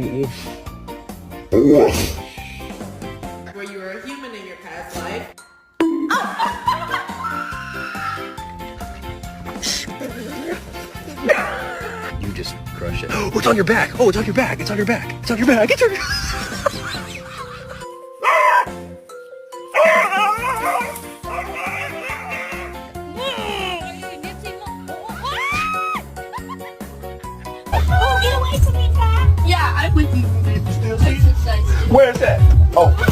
Where you were a human in your past life. You just crush it. Oh, it's on your back. Oh, it's on your back. It's on your back. It's on your back. It's on your Oh, get away from me, Dad! Yeah, I'm with you. Where's that? Oh.